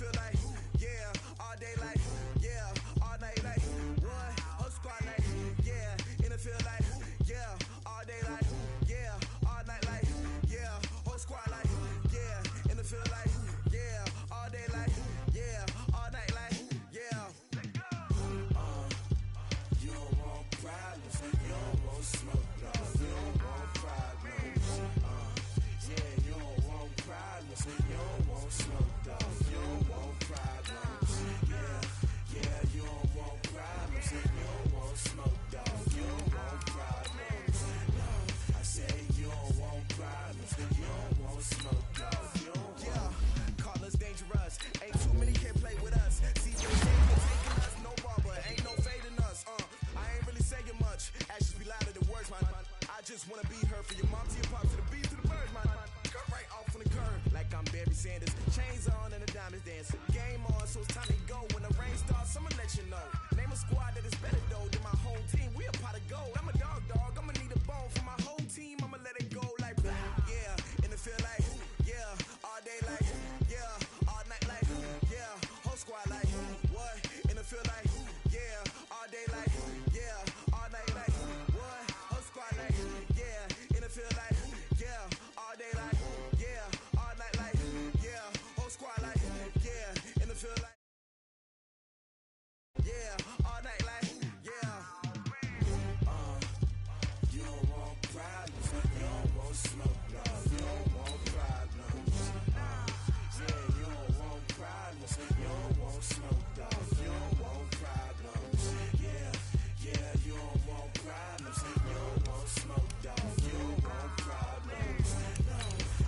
feel like, yeah, all day like, yeah, all night like, what? Whole squad like, yeah, in the feel like, yeah, all day like, yeah, all night like, yeah, whole squad like, yeah, in the feel like, yeah, all day like, yeah, all night like, yeah. You don't want problems, you don't want smoke, dog. You don't want problems, yeah, you don't want problems, you don't want smoke, dog. You don't want problems, yeah, you don't want problems, you don't want smoke, dog. You don't want problems, no, I say you don't want problems, you don't want smoke, dog. You don't want. Yeah, call us dangerous, ain't too many can play with us. See, they taking us, no barber, ain't no fading us. I ain't really saying much, actions be louder than words, man. I just wanna be heard for your mom to your pop to the beat to the birds, man. Cut right off on the curb, like I'm Barry Sanders. Chains on and the diamonds dancing. Game on, so it's time to go. When the rain starts, I'ma let you know. Name a squad that is better though than my whole team. We a pot of gold. I'm a dog. I'ma need a bone for my whole team. I'ma let it go like, yeah, in the feel like, yeah, all day like, yeah, all night like, yeah, whole squad like, what? In the feel like, yeah, all day like, yeah, all night like, what? Whole squad like, yeah, in the feel like, yeah, all day like, yeah, all night like, yeah, whole squad like, yeah, in the feel like, yeah, all night like, yeah. You don't want problems, you don't want smoke, no. You don't want problems, yeah, you don't want problems, you don't want smoke, dog. You don't want problems, yeah, you don't want problems, you don't want smoke, dog. You don't want problems, no,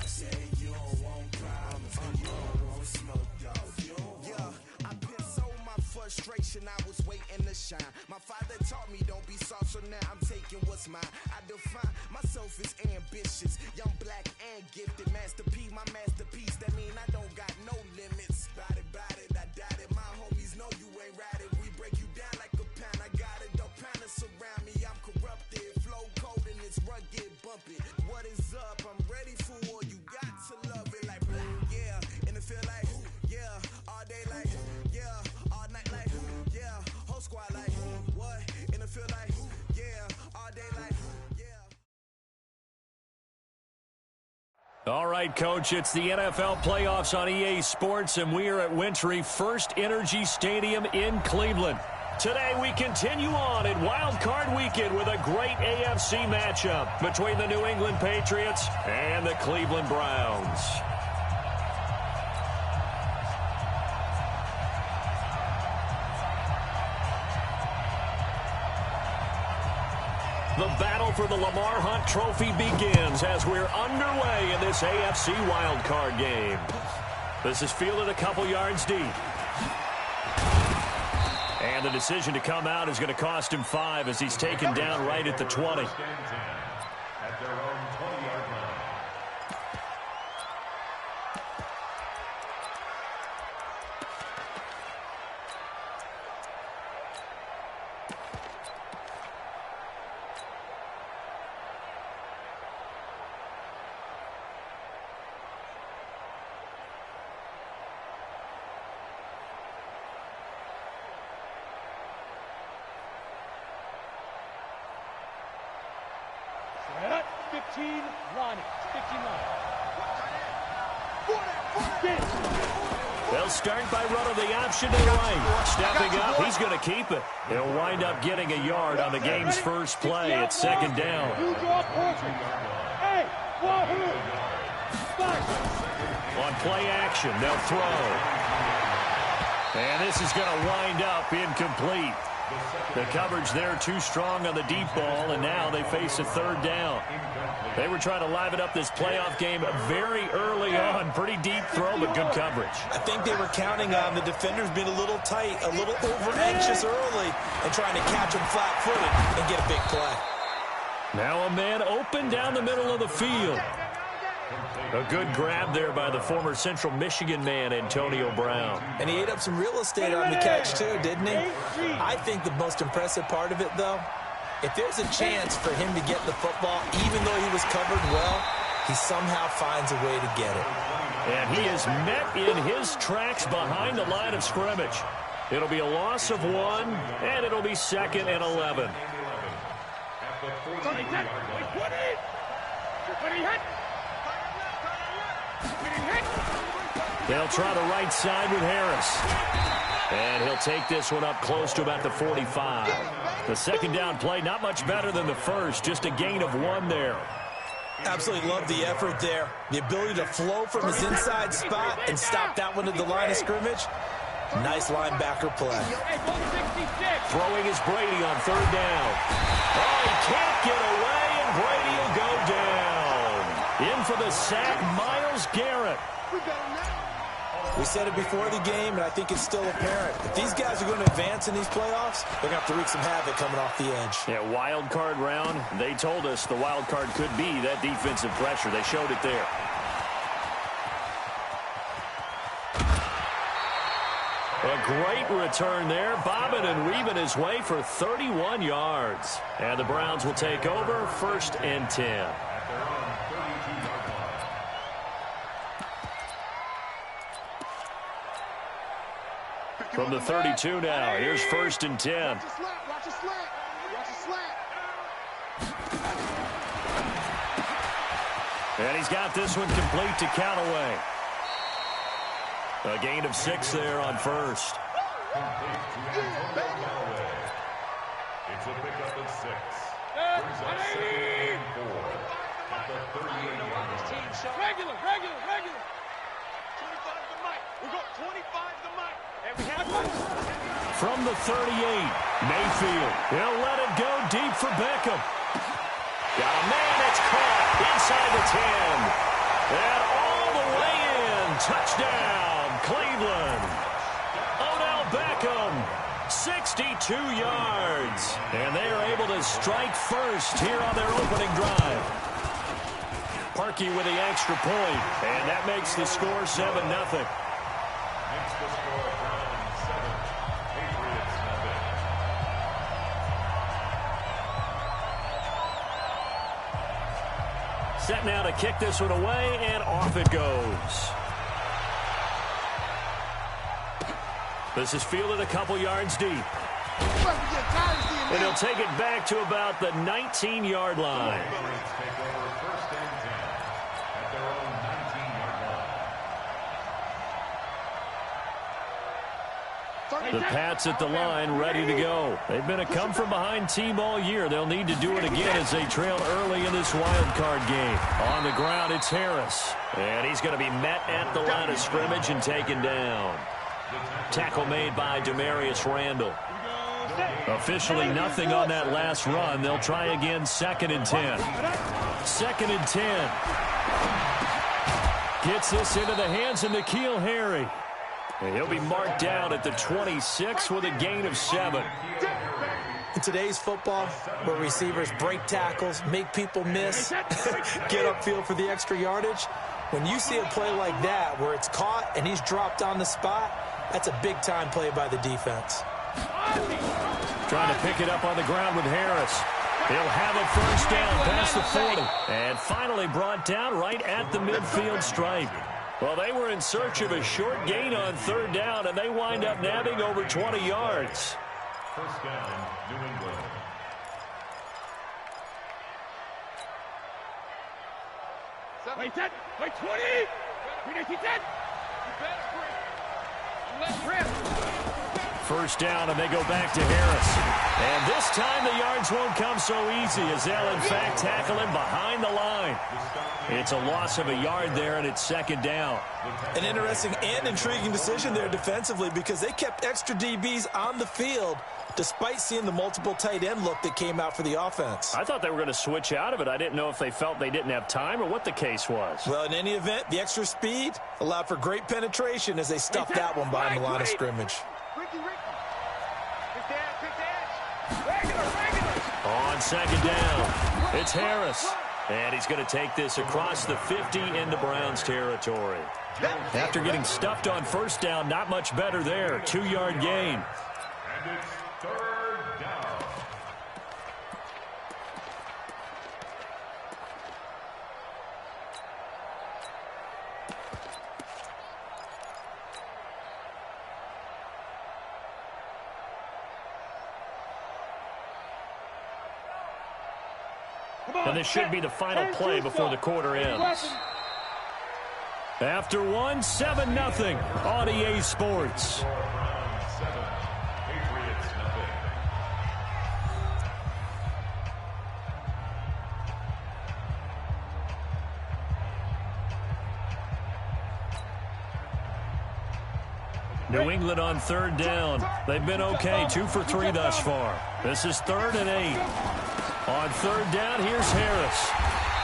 I say you don't want problems, you don't want smoke, dog. You don't want. Yeah, I've been so my frustration, I was waiting to shine. My father taught me don't be soft, so now I'm taking what's mine. I define myself as ambitious, young, black, and gifted. Master P, my masterpiece. That mean I don't got no limits. Bout it, I doubt it. My homies know you ain't ride it. We break you down like a pound. I got it, don't pound to surround me. I'm corrupted, flow cold and it's rugged, bumpy. What is up? I'm ready for war. You got to love it like, yeah, and it feel like, yeah, all day like, yeah, all night like, yeah, whole squad like, what? And it feel like, yeah, all day like, yeah. All right, Coach, it's the NFL playoffs on EA Sports, and we are at Wintry First Energy Stadium in Cleveland. Today, we continue on in Wild Card Weekend with a great AFC matchup between the New England Patriots and the Cleveland Browns. The battle for the Lamar Hunt Trophy begins as we're underway in this AFC wildcard game. This is fielded a couple yards deep. And the decision to come out is going to cost him 5 as he's taken down right at the 20. At their own 20-yard line. At 15 line. 15 line. They'll start by running the option to the right. Stepping up, he's going to keep it. He'll wind up getting a yard on the game's first play. It's second down. On play action, they'll throw. And this is going to wind up incomplete. The coverage there too strong on the deep ball, and now they face a third down. They were trying to liven up this playoff game very early on. Pretty deep throw, but good coverage. I think they were counting on the defenders being a little tight, a little over-anxious early, and trying to catch them flat-footed and get a big play. Now a man open down the middle of the field. A good grab there by the former Central Michigan man, Antonio Brown. And he ate up some real estate on the catch, too, didn't he? I think the most impressive part of it, though, if there's a chance for him to get the football, even though he was covered well, he somehow finds a way to get it. And he is met in his tracks behind the line of scrimmage. It'll be a loss of 1, and it'll be 2nd and 11. They'll try the right side with Harris. And he'll take this one up close to about the 45. The second down play, not much better than the first, just a gain of 1 there. Absolutely love the effort there. The ability to flow from his inside spot and stop that one at the line of scrimmage. Nice linebacker play. Throwing is Brady on 3rd down. Oh, he can't get away, and Brady will go down. In for the sack, Myles Garrett. We said it before the game, and I think it's still apparent. If these guys are going to advance in these playoffs, they're going to have to wreak some havoc coming off the edge. Yeah, wild card round. They told us the wild card could be that defensive pressure. They showed it there. A great return there, bobbing and weaving his way for 31 yards. And the Browns will take over, 1st and 10. From the 32 now, here's 1st and 10. And he's got this one complete to Callaway. A gain of 6 there on 1st. It's a pickup of 6. Brings up 2nd and 4 at the 38-yard line. Regular. 25 to Mike. We got 25 to Mike. And we have one. From the 38, Mayfield. He'll let it go deep for Beckham. Got a man that's caught inside the 10. And all the way in. Touchdown, Cleveland. Odell Beckham, 62 yards. And they are able to strike first here on their opening drive. Parkey with the extra point, and that makes the score 7-0. Makes the score Browns 7, Patriots 0. Set now to kick this one away, and off it goes. This is fielded a couple yards deep. And he'll take it back to about the 19-yard line. Patriots take over 1st and 10 at their own 19-yard line. The Pats at the line, ready to go. They've been a come-from-behind team all year. They'll need to do it again as they trail early in this wild card game. On the ground, it's Harris. And he's going to be met at the line of scrimmage and taken down. Tackle made by Demarius Randall. Officially nothing on that last run. They'll try again, 2nd and 10. 2nd and 10. Gets this into the hands of N'Keal Harry. And he'll be marked down at the 26 with a gain of 7. In today's football, where receivers break tackles, make people miss, get upfield for the extra yardage, when you see a play like that where it's caught and he's dropped on the spot, that's a big-time play by the defense. Trying to pick it up on the ground with Harris. He'll have a 1st down past the 40. And finally brought down right at the midfield stripe. Well, they were in search of a short gain on 3rd down, and they wind up nabbing over 20 yards. 1st down, New England. Wait, 10. Wait, 20. We need 10. Let's rip. 1st down, and they go back to Harris. And this time the yards won't come so easy as they'll, in fact, tackle him behind the line. It's a loss of a yard there, and it's 2nd down. An interesting and intriguing decision there defensively because they kept extra DBs on the field despite seeing the multiple tight end look that came out for the offense. I thought they were going to switch out of it. I didn't know if they felt they didn't have time or what the case was. Well, in any event, the extra speed allowed for great penetration as they stuffed that one behind the line of scrimmage. On 2nd down, it's Harris. And he's going to take this across the 50 into Browns territory. After getting stuffed on 1st down, not much better there. 2-yard gain. And it's 3rd down. And this should be the final play before the quarter ends. After one, 7-0 on EA Sports. New England on third down. They've been okay, 2 for 3 thus far. This is 3rd and 8. On third down, here's Harris.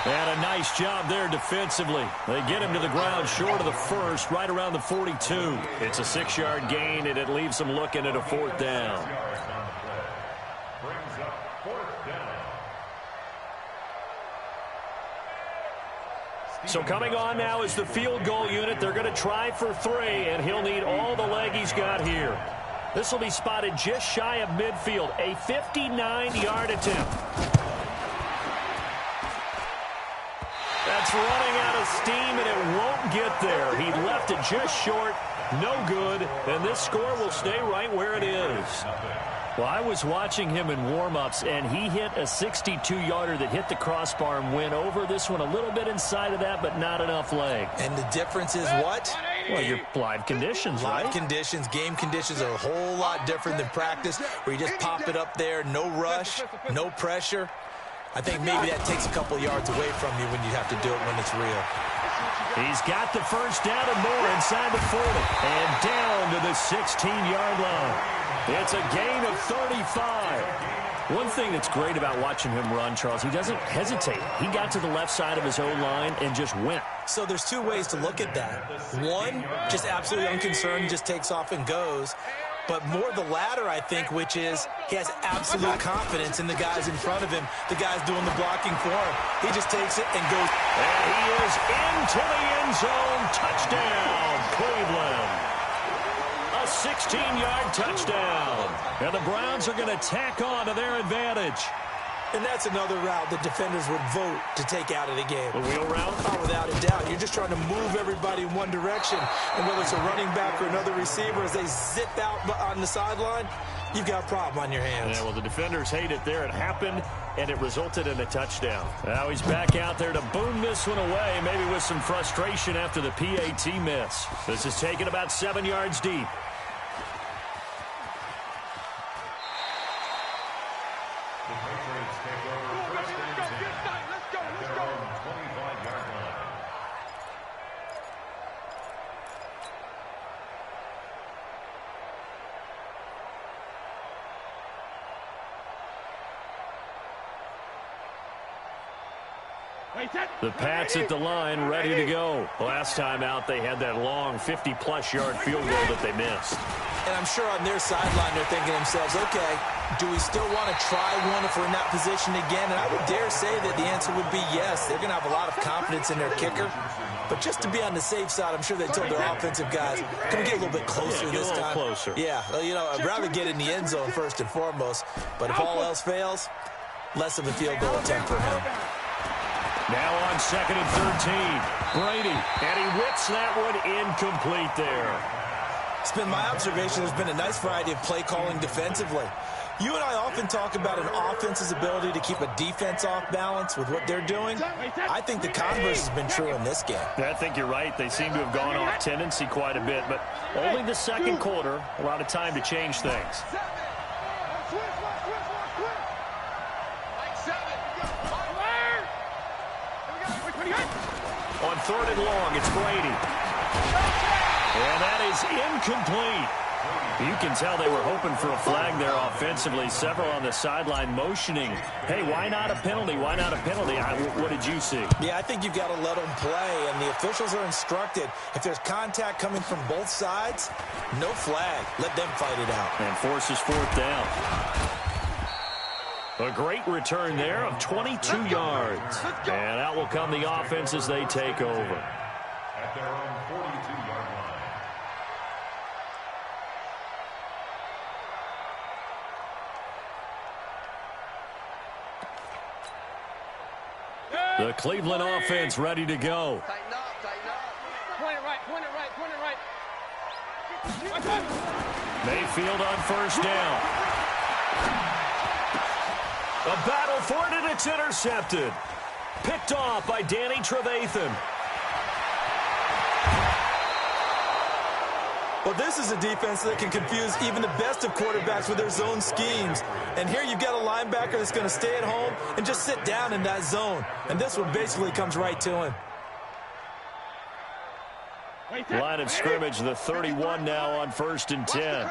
And a nice job there defensively. They get him to the ground short of the first, right around the 42. It's a 6-yard gain, and it leaves them looking at a 4th down. Brings up 4th down. So coming on now is the field goal unit. They're going to try for 3, and he'll need all the leg he's got here. This will be spotted just shy of midfield, a 59-yard attempt. That's running out of steam, and it won't get there. He left it just short, no good, and this score will stay right where it is. Well, I was watching him in warm-ups, and he hit a 62-yarder that hit the crossbar and went over. This one a little bit inside of that, but not enough leg. And the difference is what? Well, your live conditions, right? Live conditions, game conditions are a whole lot different than practice, where you just pop it up there, no rush, no pressure. I think maybe that takes a couple yards away from you when you have to do it when it's real. He's got the first down and more inside the 40. And down to the 16-yard line. It's a gain of 35. One thing that's great about watching him run, Charles, he doesn't hesitate. He got to the left side of his O-line and just went. So there's 2 ways to look at that. One, just absolutely unconcerned, just takes off and goes. But more the latter, I think, which is he has absolute confidence in the guys in front of him, the guys doing the blocking for him. He just takes it and goes. And he is into the end zone. Touchdown, Cleveland. A 16-yard touchdown. And the Browns are going to tack on to their advantage. And that's another route the defenders would vote to take out of the game. The wheel route? Oh, without a doubt. You're just trying to move everybody in one direction. And whether it's a running back or another receiver, as they zip out on the sideline, you've got a problem on your hands. Yeah, well, the defenders hate it there. It happened, and it resulted in a touchdown. Now he's back out there to boom this one away, maybe with some frustration after the PAT miss. This is taken about 7 yards deep. The Pats at the line, ready to go. Last time out, they had that long 50-plus yard field goal that they missed. And I'm sure on their sideline, they're thinking to themselves, okay, do we still want to try one if we're in that position again? And I would dare say that the answer would be yes. They're going to have a lot of confidence in their kicker. But just to be on the safe side, I'm sure they told their offensive guys, can we get a little bit closer this time? Closer. Yeah, well, you know, I'd rather get in the end zone first and foremost. But if all else fails, less of a field goal attempt for him. Now on 2nd and 13, Brady, and he whips that one incomplete there. It's been my observation there's been a nice variety of play calling defensively. You and I often talk about an offense's ability to keep a defense off balance with what they're doing. I think the converse has been true in this game. I think you're right. They seem to have gone off tendency quite a bit, but only the second quarter, a lot of time to change things. On 3rd and long, it's Brady. And that is incomplete. You can tell they were hoping for a flag there offensively. Several on the sideline motioning. Hey, why not a penalty? Why not a penalty? What did you see? Yeah, I think you've got to let them play, and the officials are instructed. If there's contact coming from both sides, no flag. Let them fight it out. And forces 4th down. A great return there of 22 yards. And out will come the offense as they take over. At their own 42-yard line. The Cleveland offense ready to go. Tighten up, tighten up. Point it right, point it right, point it right. Mayfield on 1st down. A battle for it, and it's intercepted. Picked off by Danny Trevathan. Well, this is a defense that can confuse even the best of quarterbacks with their zone schemes. And here you've got a linebacker that's going to stay at home and just sit down in that zone. And this one basically comes right to him. Line of scrimmage, the 31 now on 1st and 10.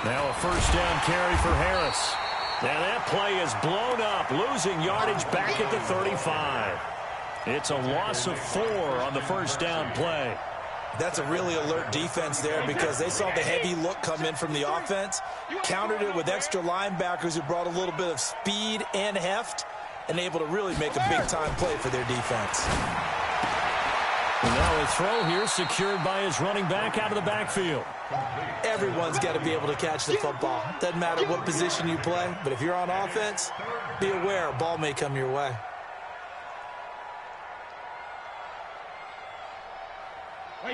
Now a first down carry for Harris. Now that play is blown up, losing yardage back at the 35. It's a loss of 4 on the first down play. That's a really alert defense there because they saw the heavy look come in from the offense, countered it with extra linebackers who brought a little bit of speed and heft, and able to really make a big-time play for their defense. And now a throw here secured by his running back out of the backfield. Everyone's got to be able to catch the football. Doesn't matter what position you play, but if you're on offense, be aware a ball may come your way.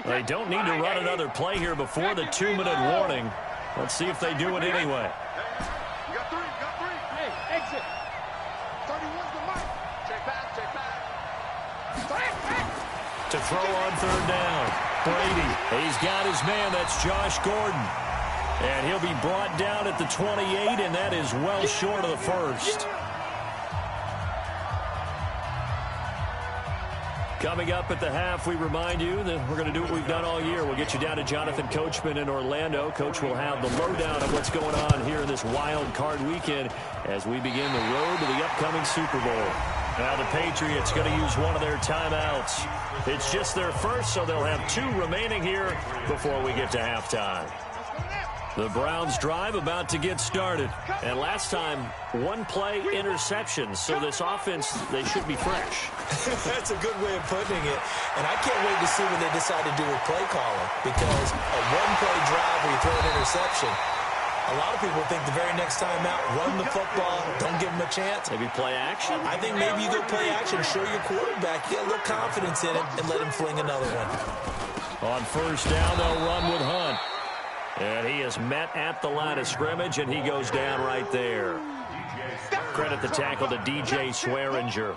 They don't need to run another play here before the 2-minute warning. Let's see if they do it anyway. You got 3, you got 3. Hey, exit. 31's the mic. Check back, check back. To throw on 3rd down. Brady, he's got his man. That's Josh Gordon. And he'll be brought down at the 28, and that is well short of the first. Coming up at the half, we remind you that we're going to do what we've done all year. We'll get you down to Jonathan Coachman in Orlando. Coach will have the lowdown of what's going on here this wild card weekend as we begin the road to the upcoming Super Bowl. Now the Patriots going to use one of their timeouts. It's just their first, so they'll have 2 remaining here before we get to halftime. The Browns drive about to get started. And last time, 1-play interception. So this offense, they should be fresh. That's a good way of putting it. And I can't wait to see what they decide to do with play calling. Because a 1-play drive where you throw an interception, a lot of people think the very next time out, run the football, don't give them a chance. Maybe play action? I think maybe you go play action, show your quarterback, get a little confidence in him, and let him fling another one. On 1st down, they'll run with Hunt. And he is met at the line of scrimmage, and he goes down right there. Credit the tackle to DJ Swearinger.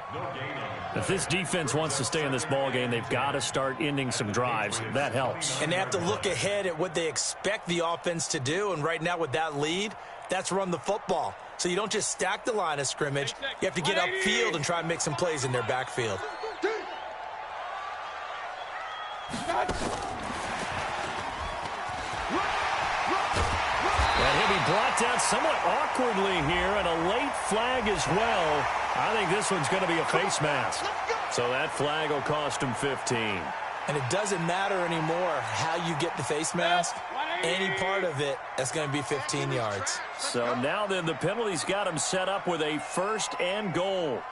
If this defense wants to stay in this ballgame, they've got to start ending some drives. That helps. And they have to look ahead at what they expect the offense to do. And right now with that lead, that's run the football. So you don't just stack the line of scrimmage. You have to get upfield and try and make some plays in their backfield. And he'll be brought down somewhat awkwardly here, and a late flag as well. I think this one's going to be a face mask. So that flag will cost him 15. And it doesn't matter anymore how you get the face mask. Any part of it, that's going to be 15 yards. So now then, the penalty's got him set up with a 1st and goal.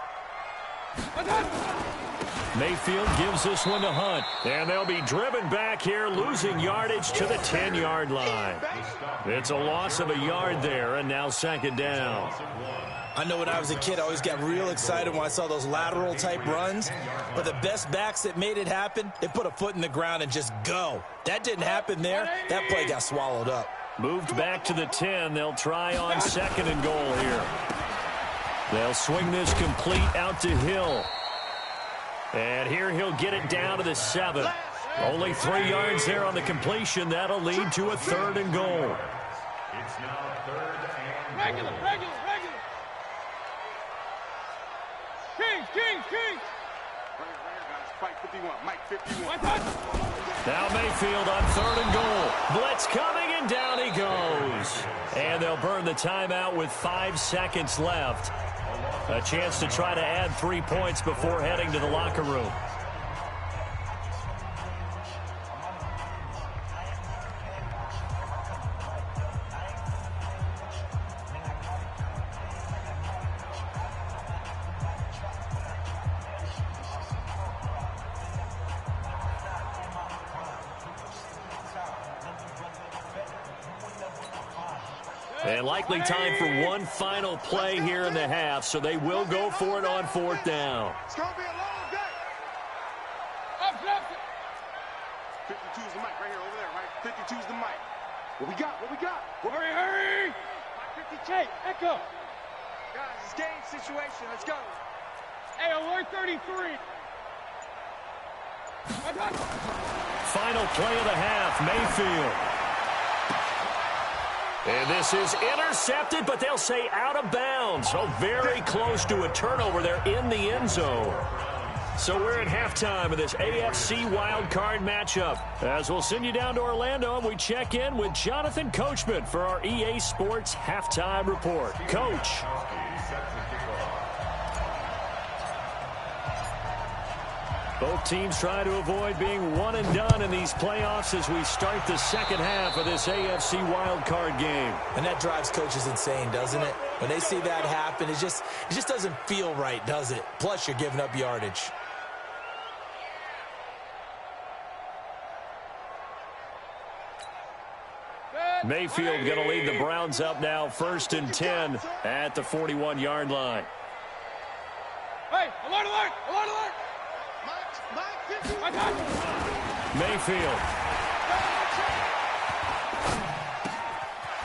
Mayfield gives this one to Hunt. And they'll be driven back here, losing yardage to the 10-yard line. It's a loss of a yard there, and now 2nd down. I know when I was a kid, I always got real excited when I saw those lateral-type runs. But the best backs that made it happen, they put a foot in the ground and just go. That didn't happen there. That play got swallowed up. Moved back to the 10. They'll try on 2nd and goal here. They'll swing this complete out to Hill. And here he'll get it down to the 7. Only 3 yards there on the completion. That'll lead to a 3rd and goal. It's now 3rd and Regular. Kings. Fight 51, Mike 51. Now Mayfield on 3rd and goal. Blitz coming, and down he goes. And they'll burn the timeout with 5 seconds left. A chance to try to add 3 points before heading to the locker room. And likely time for one final play here in the half, so they will go for it on 4th down. It's going to be a long day. Up, left. 52's the mic right here, over there, right? 52's the mic. What we got? What we got? Hurry! 50K, Echo. Guys, it's game situation. Let's go. Hey, alert 33. Final play of the half, Mayfield. And this is intercepted, but they'll say out of bounds. So very close to a turnover there in the end zone. So we're at halftime of this AFC wildcard matchup. As we'll send you down to Orlando, and we check in with Jonathan Coachman for our EA Sports Halftime Report. Coach. Both teams try to avoid being one and done in these playoffs as we start the second half of this AFC wildcard game. And that drives coaches insane, doesn't it? When they see that happen, it just doesn't feel right, does it? Plus, you're giving up yardage. Mayfield going to lead the Browns up now, 1st and 10 at the 41-yard line. Hey, alert, alert, alert, alert. Mayfield.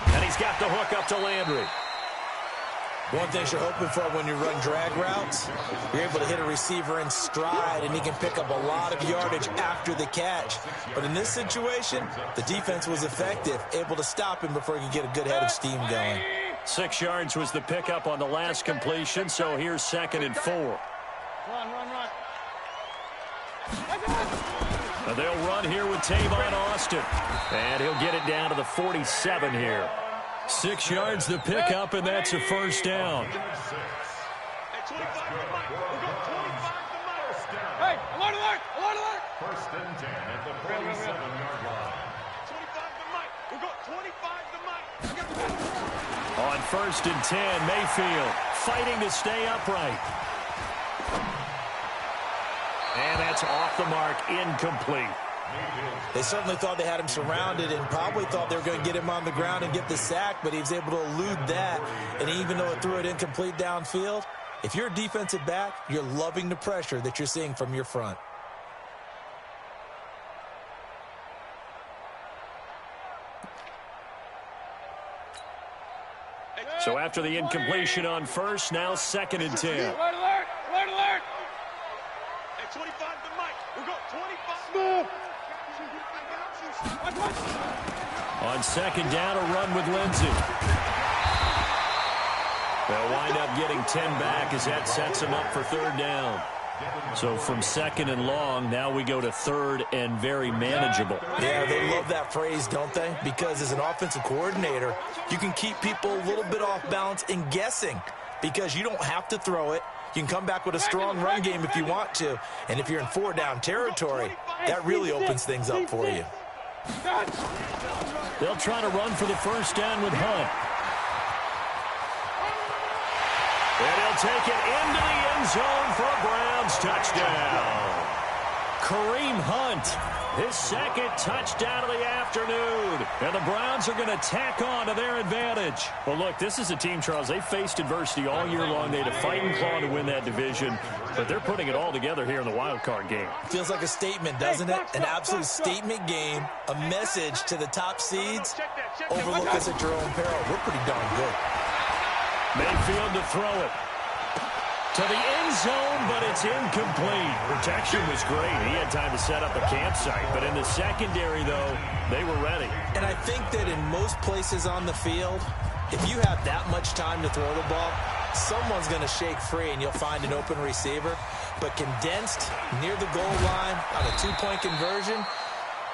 And he's got the hook up to Landry. One thing you're hoping for when you run drag routes, you're able to hit a receiver in stride, and he can pick up a lot of yardage after the catch. But in this situation, the defense was effective, able to stop him before he could get a good head of steam going. 6 yards was the pickup on the last completion, so here's 2nd and 4. Run. They'll run here with Tavon Austin. And he'll get it down to the 47 here. 6 yards the pickup, and that's a first down. Hey, alert, alert, alert, alert. 1st and 10 at the 47-yard line. 25 to Mike. We'll go 25 to Mike. On 1st and 10, Mayfield fighting to stay upright. And that's off the mark, incomplete. They certainly thought they had him surrounded and probably thought they were going to get him on the ground and get the sack, but he was able to elude that. And even though it threw it incomplete downfield, if you're a defensive back, you're loving the pressure that you're seeing from your front. So after the incompletion on 1st, now 2nd and 10. Alert, alert, alert, alert. Hey, 25 to Mike. We'll go 25. Move. On 2nd down, a run with Lindsey. They'll wind up getting 10 back as that sets them up for 3rd down. So from 2nd and long, now we go to 3rd and very manageable. Yeah, they love that phrase, don't they? Because as an offensive coordinator, you can keep people a little bit off balance and guessing because you don't have to throw it. You can come back with a strong run game if you want to. And if you're in 4-down territory, that really opens things up for you. They'll try to run for the first down with Hunt. And he'll take it into the end zone for a Browns touchdown. Kareem Hunt, his 2nd touchdown of the afternoon. And the Browns are going to tack on to their advantage. Well, look, this is a team, Charles, they faced adversity all year long. They had to fight and claw to win that division. But they're putting it all together here in the wild card game. Feels like a statement, doesn't it? An absolute statement game, a message to the top seeds. Overlook us at your own peril. We're pretty darn good. Mayfield to throw it. To the end zone, but it's incomplete. Protection was great. He had time to set up a campsite. But in the secondary, though, they were ready. And I think that in most places on the field, if you have that much time to throw the ball, someone's going to shake free and you'll find an open receiver. But condensed near the goal line on a 2-point conversion,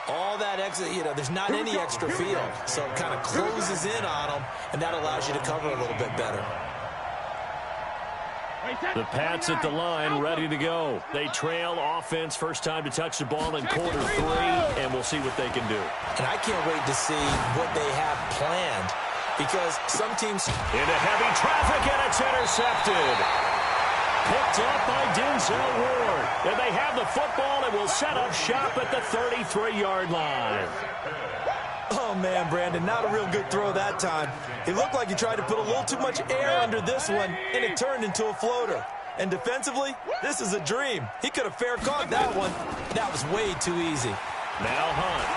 all that extra, there's not any extra field. So it kind of closes in on them, and that allows you to cover a little bit better. The Pats at the line, ready to go. They trail offense, first time to touch the ball in quarter 3, and we'll see what they can do. And I can't wait to see what they have planned, because some teams... Into heavy traffic, and it's intercepted. Picked up by Denzel Ward. And they have the football and will set up shop at the 33-yard line. Oh, man, Brandon, not a real good throw that time. It looked like he tried to put a little too much air under this one, and it turned into a floater. And defensively, this is a dream. He could have fair caught that one. That was way too easy. Now Hunt.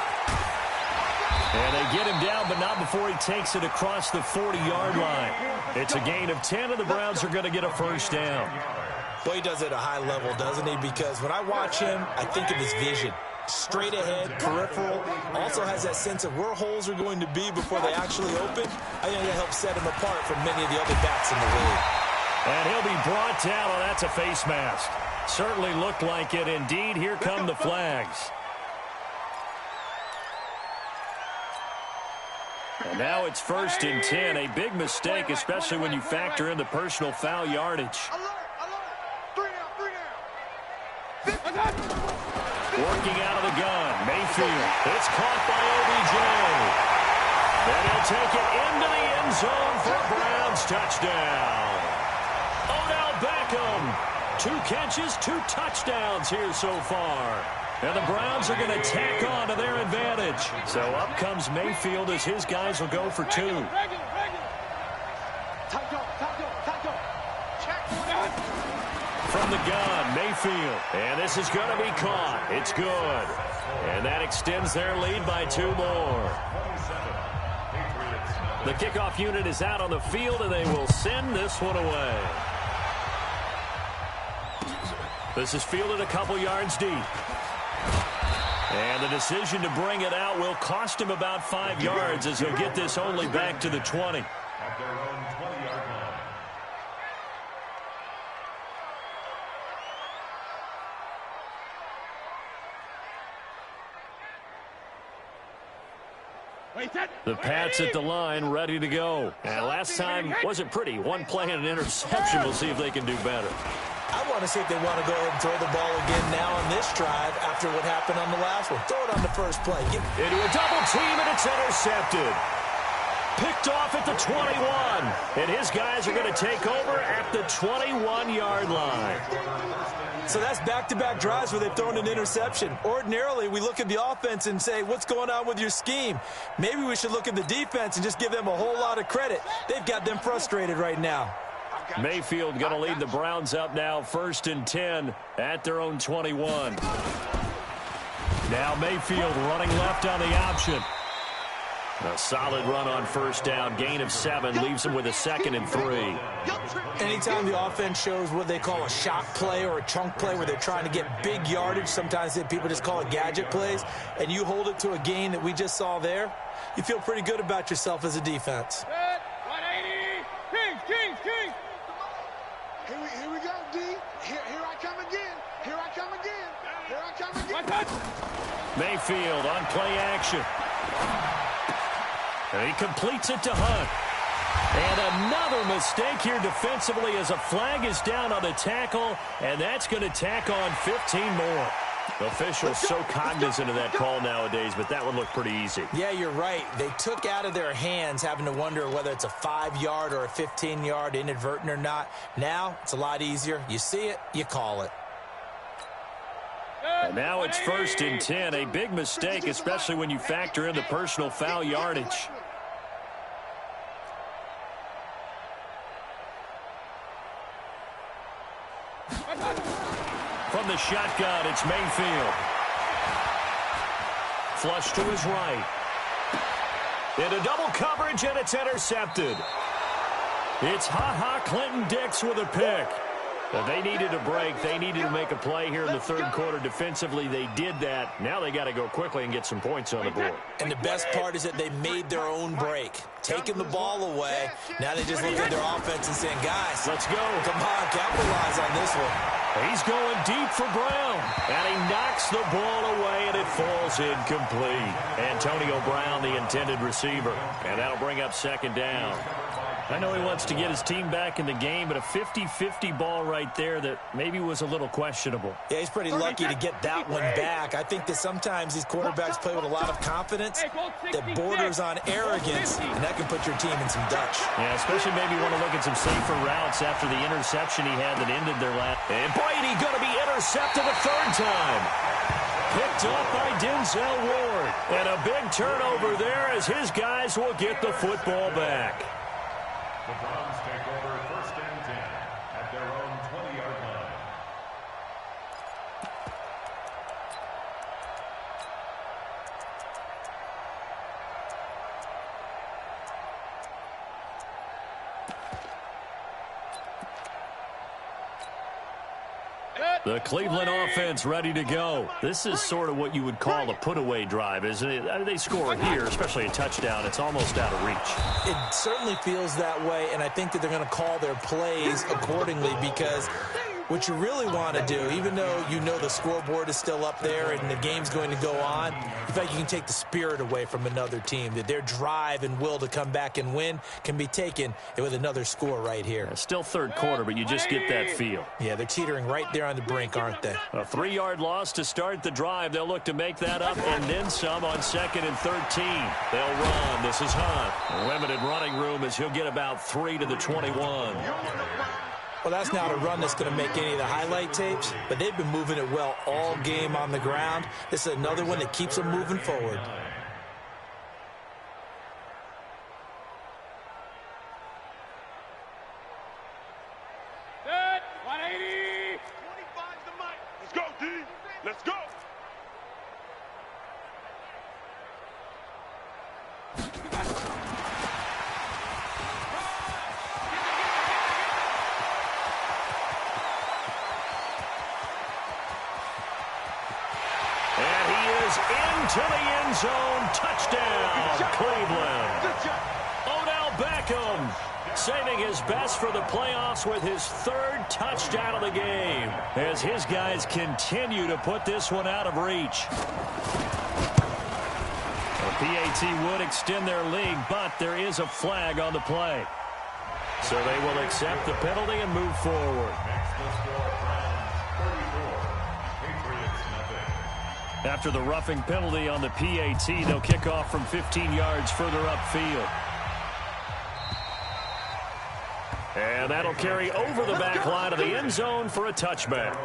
And they get him down, but not before he takes it across the 40-yard line. It's a gain of 10, and the Browns are going to get a first down. Well, he does it at a high level, doesn't he? Because when I watch him, I think of his vision. Straight ahead, peripheral, also has that sense of where holes are going to be before they actually open. I think that helps set him apart from many of the other backs in the league. And he'll be brought down. Oh, that's a face mask. Certainly looked like it. Indeed, here come the flags. And now it's 1st and 10. A big mistake, especially when you factor in the personal foul yardage. Working out of the gun, Mayfield. It's caught by OBJ. And he'll take it into the end zone for a Browns touchdown. Odell Beckham. 2 catches, 2 touchdowns here so far. And the Browns are going to tack on to their advantage. So up comes Mayfield as his guys will go for 2. From the gun, Mayfield. And this is going to be caught. It's good. And that extends their lead by 2 more. The kickoff unit is out on the field, and they will send this one away. This is fielded a couple yards deep. And the decision to bring it out will cost him about 5 yards as he'll get this only back to the 20. At their own 20-yard line. The Pats at the line, ready to go. And last time wasn't pretty. 1 play and an interception. We'll see if they can do better. I want to see if they want to go ahead and throw the ball again now on this drive after what happened on the last one. Throw it on the first play. Into a double team, and it's intercepted. Picked off at the 21. And his guys are going to take over at the 21-yard line. So that's back-to-back drives where they've thrown an interception. Ordinarily, we look at the offense and say, what's going on with your scheme? Maybe we should look at the defense and just give them a whole lot of credit. They've got them frustrated right now. Mayfield going to lead the Browns up now, 1st and 10 at their own 21. Now Mayfield running left on the option. A solid run on 1st down, gain of 7, leaves him with a 2nd and 3. Anytime the offense shows what they call a shot play or a chunk play where they're trying to get big yardage, sometimes people just call it gadget plays, and you hold it to a gain that we just saw there, you feel pretty good about yourself as a defense. 180. Kings. Here we go, D. Here I come again. Here I come again. Here I come again. Mayfield on play action. And he completes it to Hunt. And another mistake here defensively as a flag is down on the tackle, and that's going to tack on 15 more. Officials so cognizant of that call nowadays, but that one looked pretty easy. Yeah, you're right. They took out of their hands having to wonder whether it's a 5-yard or a 15-yard inadvertent or not. Now it's a lot easier. You see it, you call it. And now it's 1st and 10. A big mistake, especially when you factor in the personal foul yardage. From the shotgun, it's Mayfield. Flush to his right. Into double coverage, and it's intercepted. It's Clinton-Dix with a pick. They needed a break. They needed to make a play here in the 3rd quarter. Defensively, they did that. Now they got to go quickly and get some points on the board. And the best part is that they made their own break. Taking the ball away. Now they just look at their offense and saying, guys, let's go. Come on, capitalize on this one. He's going deep for Brown. And he knocks the ball away, and it falls incomplete. Antonio Brown, the intended receiver. And that'll bring up 2nd down. I know he wants to get his team back in the game, but a 50-50 ball right there that maybe was a little questionable. Yeah, he's pretty lucky to get that one back. I think that sometimes these quarterbacks play with a lot of confidence that borders on arrogance, and that can put your team in some Dutch. Yeah, especially maybe want to look at some safer routes after the interception he had that ended their last. And Brady going to be intercepted a 3rd time. Picked up by Denzel Ward. And a big turnover there as his guys will get the football back. The Browns take over 1st and 10 at their own 20-yard line. The Cleveland offense ready to go. This is sort of what you would call a put-away drive, isn't it? They score here, especially a touchdown. It's almost out of reach. It certainly feels that way, and I think that they're going to call their plays accordingly because what you really want to do, even though you know the scoreboard is still up there and the game's going to go on, in fact, you can take the spirit away from another team, that their drive and will to come back and win can be taken with another score right here. Still third quarter, but you just get that feel. Yeah, they're teetering right there on the brink, aren't they? A 3-yard loss to start the drive. They'll look to make that up and then some on 2nd and 13. They'll run. This is Hunt. Limited running room as he'll get about 3 to the 21. Well, that's not a run that's going to make any of the highlight tapes, but they've been moving it well all game on the ground. This is another one that keeps them moving forward. Set, 180. 25 the mic. Let's go, D. Let's go. Into the end zone. Touchdown, Cleveland. Odell Beckham saving his best for the playoffs with his 3rd touchdown of the game as his guys continue to put this one out of reach. The PAT would extend their lead, but there is a flag on the play. So they will accept the penalty and move forward. After the roughing penalty on the PAT, they'll kick off from 15 yards further upfield. And that'll carry over the back line of the end zone for a touchback.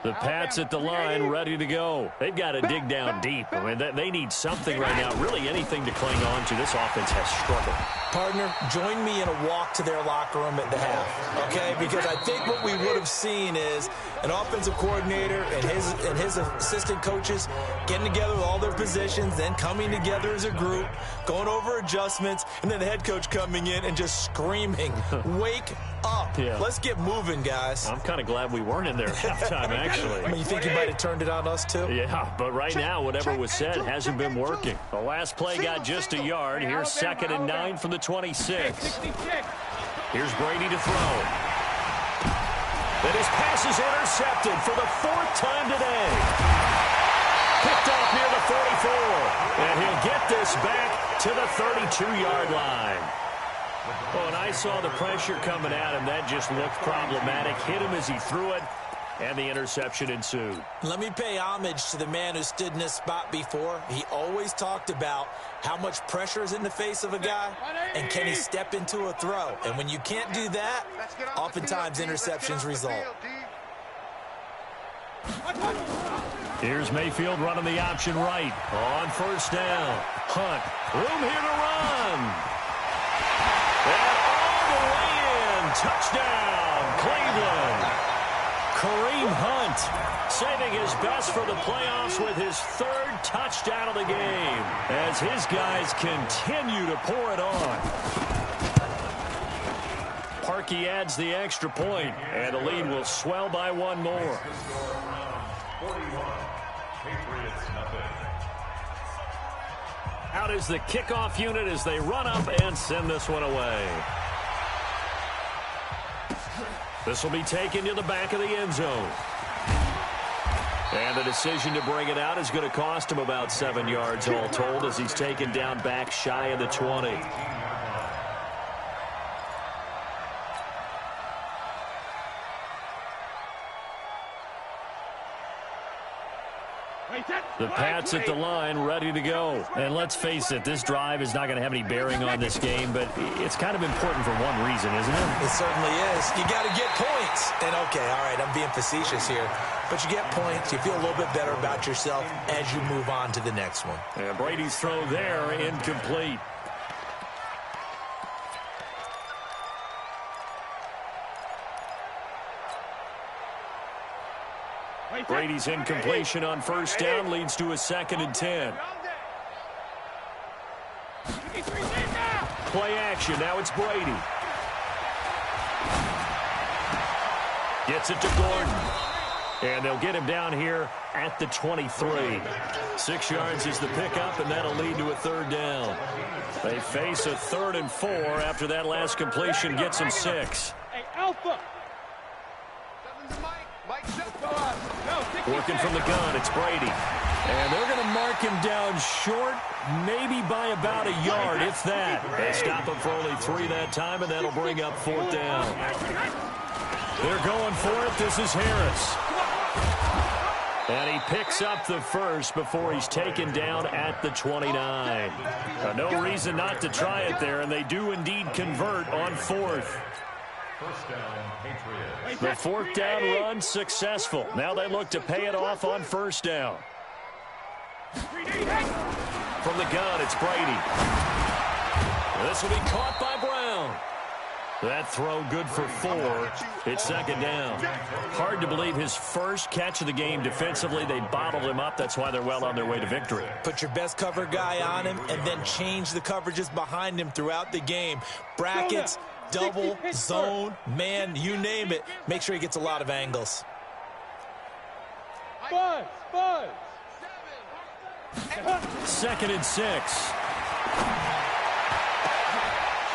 The Pats at the line ready to go. They've got to dig down deep. I mean, they need something right now, really anything to cling on to. This offense has struggled. Partner, join me in a walk to their locker room at the half, okay? Because I think what we would have seen is an offensive coordinator and his assistant coaches getting together with all their positions, then coming together as a group, going over adjustments, and then the head coach coming in and just screaming, wake up. Yeah. Let's get moving, guys. I'm kind of glad we weren't in there at halftime, actually. I mean, you think you might have turned it on us, too? Yeah, but right now, whatever was said hasn't been working. The last play got just a yard. Here's 2nd and 9 from the 26. Here's Brady to throw. Then his pass is intercepted for the 4th time today. Picked off near the 44. And he'll get this back to the 32-yard line. Oh, and I saw the pressure coming at him. That just looked problematic. Hit him as he threw it, and the interception ensued. Let me pay homage to the man who stood in this spot before. He always talked about how much pressure is in the face of a guy, and can he step into a throw. And when you can't do that, oftentimes interceptions result. Here's Mayfield running the option right. On 1st down. Hunt. Room here to run. And all the way in. Touchdown, Cleveland. Kareem Hunt saving his best for the playoffs with his 3rd touchdown of the game as his guys continue to pour it on. Parkey adds the extra point, and the lead will swell by 1 more. 41, Patriots nothing. Out is the kickoff unit as they run up and send this one away. This will be taken to the back of the end zone. And the decision to bring it out is going to cost him about 7 yards all told as he's taken down back shy of the 20. The Pats at the line ready to go. And let's face it, this drive is not going to have any bearing on this game, but it's kind of important for one reason, isn't it? It certainly is. You got to get points. And, okay, all right, I'm being facetious here. But you get points. You feel a little bit better about yourself as you move on to the next one. And Brady's throw there, incomplete. Brady's incompletion on first down leads to a 2nd and 10. Play action. Now it's Brady. Gets it to Gordon. And they'll get him down here at the 23. 6 yards is the pickup, and that'll lead to a 3rd down. They face a 3rd and 4 after that last completion gets him 6. Hey, Alpha. Working from the gun, it's Brady. And they're going to mark him down short, maybe by about a yard, if that. They stop him for only 3 that time, and that'll bring up 4th down. They're going for it. This is Harris. And he picks up the first before he's taken down at the 29. No reason not to try it there, and they do indeed convert on 4th. First down, Patriots. The 4th down run successful. Now they look to pay it off on 1st down. From the gun, it's Brady. This will be caught by Brown. That throw good for 4. It's 2nd down. Hard to believe his first catch of the game defensively. They bottled him up. That's why they're well on their way to victory. Put your best cover guy on him and then change the coverages behind him throughout the game. Brackets, double, zone, man, you name it. Make sure he gets a lot of angles. Buzz. 2nd and 6.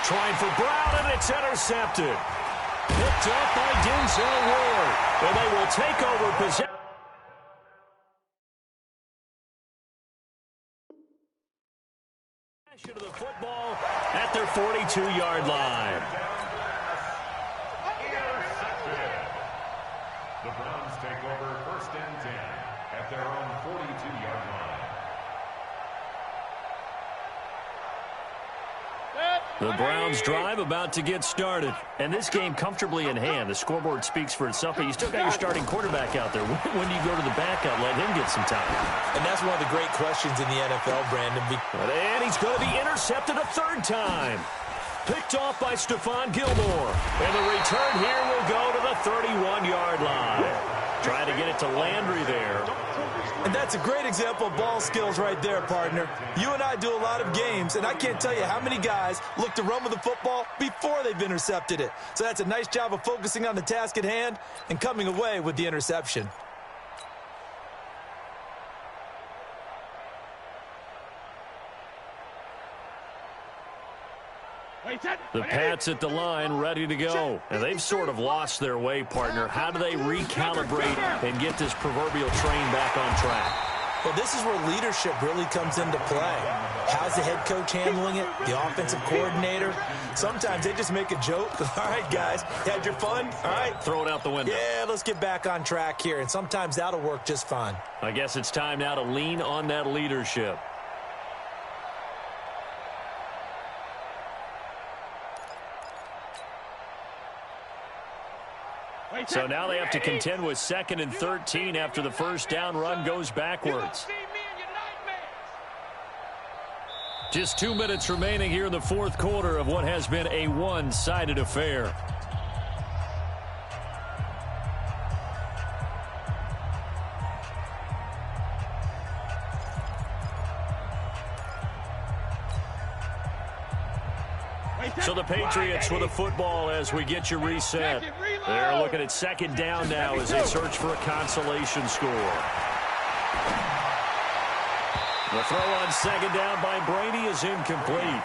Trying for Brown, and it's intercepted. Picked up by Denzel Ward. And they will take over possession. Of the football at their 42-yard line. The Browns take over 1st and 10 at their own 42-yard line. The Browns drive about to get started. And this game comfortably in hand. The scoreboard speaks for itself, but you still got your starting quarterback out there. When do you go to the backup, let him get some time? And that's one of the great questions in the NFL, Brandon. And he's going to be intercepted a 3rd time. Picked off by Stephon Gilmore. And the return here will go to the 31-yard line. Trying to get it to Landry there. And that's a great example of ball skills right there, partner. You and I do a lot of games, and I can't tell you how many guys look to run with the football before they've intercepted it. So that's a nice job of focusing on the task at hand and coming away with the interception. The Pats at the line, ready to go. And they've sort of lost their way, partner. How do they recalibrate and get this proverbial train back on track? Well, this is where leadership really comes into play. How's the head coach handling it? The offensive coordinator? Sometimes they just make a joke. All right, guys, had your fun? All right. Throw it out the window. Yeah, let's get back on track here. And sometimes that'll work just fine. I guess it's time now to lean on that leadership. So now they have to contend with 2nd and 13 after the 1st down run goes backwards. Just 2 minutes remaining here in the 4th quarter of what has been a one-sided affair. So the Patriots with a football as we get you reset. They're looking at 2nd down now as they search for a consolation score. The throw on 2nd down by Brady is incomplete.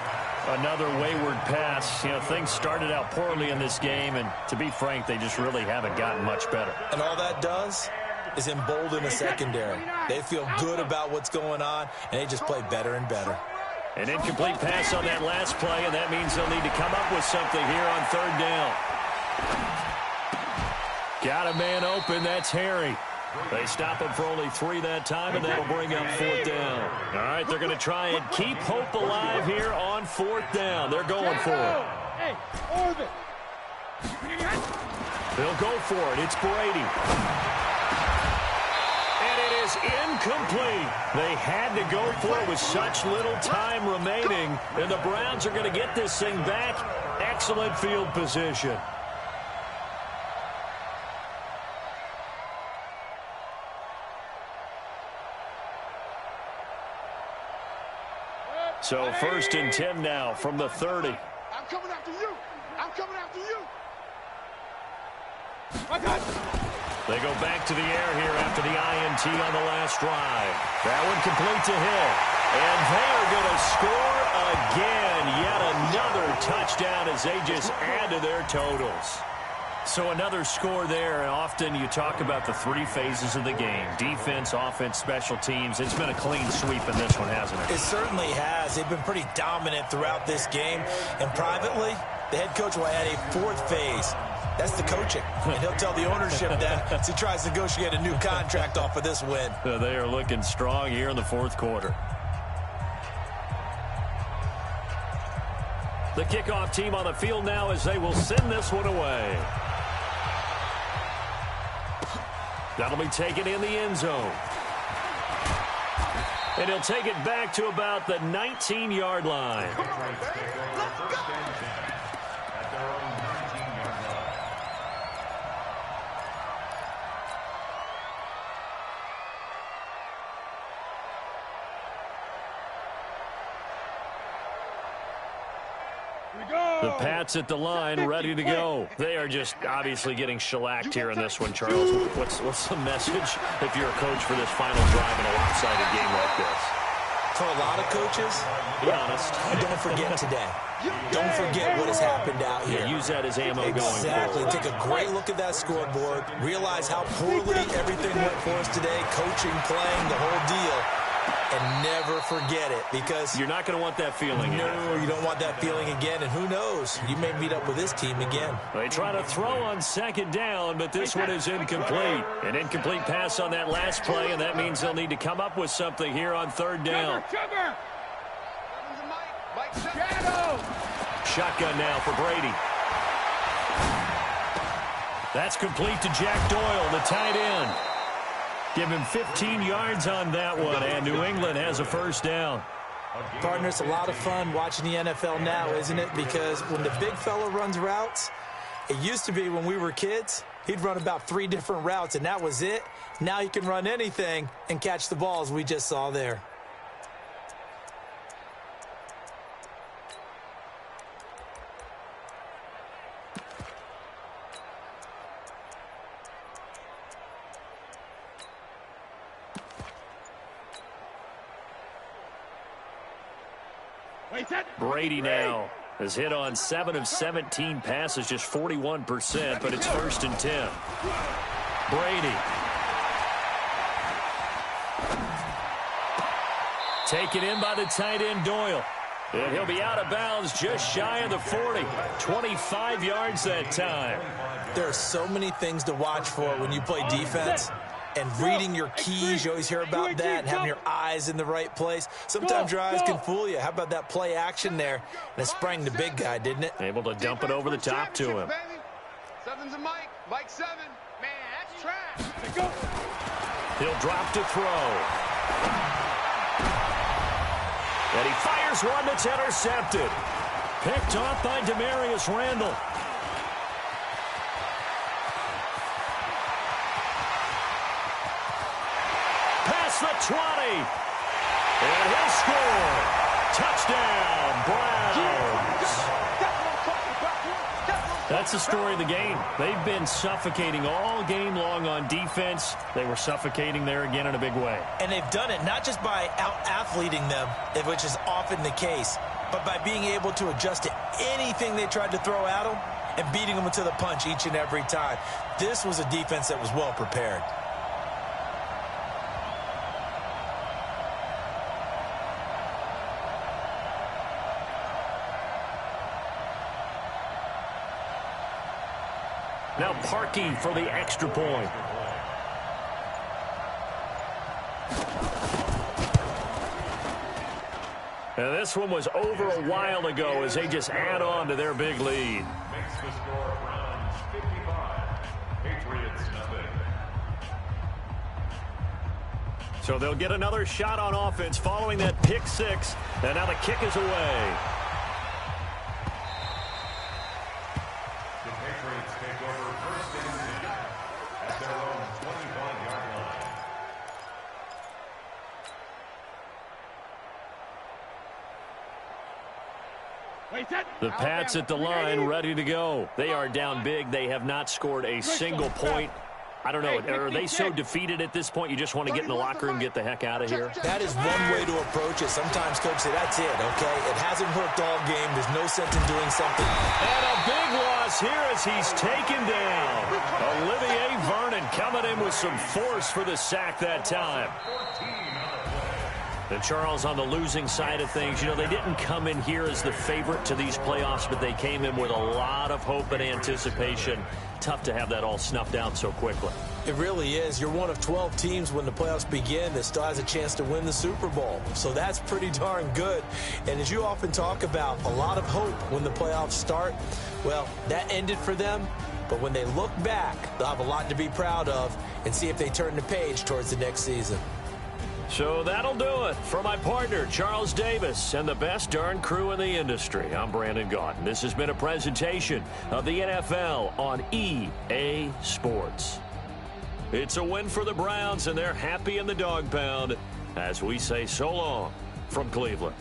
Another wayward pass. You know, things started out poorly in this game, and to be frank, they just really haven't gotten much better. And all that does is embolden the secondary. They feel good about what's going on, and they just play better and better. An incomplete pass on that last play, and that means they'll need to come up with something here on 3rd down. Got a man open. That's Harry. They stop him for only 3 that time, and that'll bring up 4th down. All right, they're going to try and keep hope alive here on 4th down. They're going for it. Hey, Orbit. They'll go for it. It's Brady. Incomplete. They had to go for it with such little time remaining, and the Browns are going to get this thing back. Excellent field position. So 1st and 10 now from the 30. I'm coming after you. I'm coming after you. They go back to the air here after the INT on the last drive. That one complete to Hill. And they are going to score again. Yet another touchdown as they just add to their totals. So another score there, and often you talk about the 3 phases of the game. Defense, offense, special teams. It's been a clean sweep in this one, hasn't it? It certainly has. They've been pretty dominant throughout this game. And privately, the head coach will add a 4th phase. That's the coaching. And he'll tell the ownership that as he tries to negotiate a new contract off of this win. They are looking strong here in the 4th quarter. The kickoff team on the field now as they will send this one away. That'll be taken in the end zone. And he'll take it back to about the 19-yard line. The Pats at the line, ready to go. They are just obviously getting shellacked here in this one, Charles. What's the message if you're a coach for this final drive in a lopsided game like this? For a lot of coaches, be honest. Don't forget today. Don't forget what has happened out here. Yeah, use that as ammo going forward. Exactly. Take a great look at that scoreboard. Realize how poorly everything went for us today. Coaching, playing, the whole deal. And never forget it, because you're not going to want that feeling. No, you don't want that feeling again. And who knows? You may meet up with this team again. They try to throw on 2nd down, but this one is incomplete. An incomplete pass on that last play, and that means they'll need to come up with something here on 3rd down. Shotgun now for Brady. That's complete to Jack Doyle, the tight end. Give him 15 yards on that one, and New England has a 1st down. Partner, it's a lot of fun watching the NFL now, isn't it? Because when the big fella runs routes, it used to be when we were kids, he'd run about 3 different routes, and that was it. Now he can run anything and catch the balls we just saw there. Brady now has hit on 7 of 17 passes, just 41%, but it's 1st and 10. Brady. Taken in by the tight end, Doyle. And he'll be out of bounds just shy of the 40. 25 yards that time. There are so many things to watch for when you play defense. And reading your keys, you always hear about that, and having your eyes in the right place. Sometimes your eyes can fool you. How about that play action there? And it sprang the big guy, didn't it? Able to dump it over the top to him. 7's a Mike. Mike 7. Man, that's trash. He'll drop to throw. And he fires one that's intercepted. Picked off by Demarius Randall. The 20. And he'll score. Touchdown, Browns. That's the story of the game. They've been suffocating all game long on defense. They were suffocating there again in a big way. And they've done it not just by out-athleting them, which is often the case, but by being able to adjust to anything they tried to throw at them and beating them to the punch each and every time. This was a defense that was well prepared. Now Parkey for the extra point. And this one was over a while ago as they just add on to their big lead. Makes the score Browns 55, Patriots nothing. So they'll get another shot on offense following that pick 6. And now the kick is away. The Patriots take over 1st and 10 at their own 25-yard line. The Pats at the line, ready to go. They are down big. They have not scored a single point. I don't know. Are they so defeated at this point you just want to get in the locker room and get the heck out of here? That is one way to approach it. Sometimes coaches say, that's it, okay? It hasn't worked all game. There's no sense in doing something. And a big loss here as he's taken down. Olivier Vernon coming in with some force for the sack that time. And Charles, on the losing side of things, you know, they didn't come in here as the favorite to these playoffs, but they came in with a lot of hope and anticipation. Tough to have that all snuffed out so quickly. It really is. You're one of 12 teams when the playoffs begin that still has a chance to win the Super Bowl. So that's pretty darn good. And as you often talk about, a lot of hope when the playoffs start. Well, that ended for them. But when they look back, they'll have a lot to be proud of and see if they turn the page towards the next season. So that'll do it for my partner, Charles Davis, and the best darn crew in the industry. I'm Brandon Gaudin. This has been a presentation of the NFL on EA Sports. It's a win for the Browns, and they're happy in the dog pound as we say so long from Cleveland.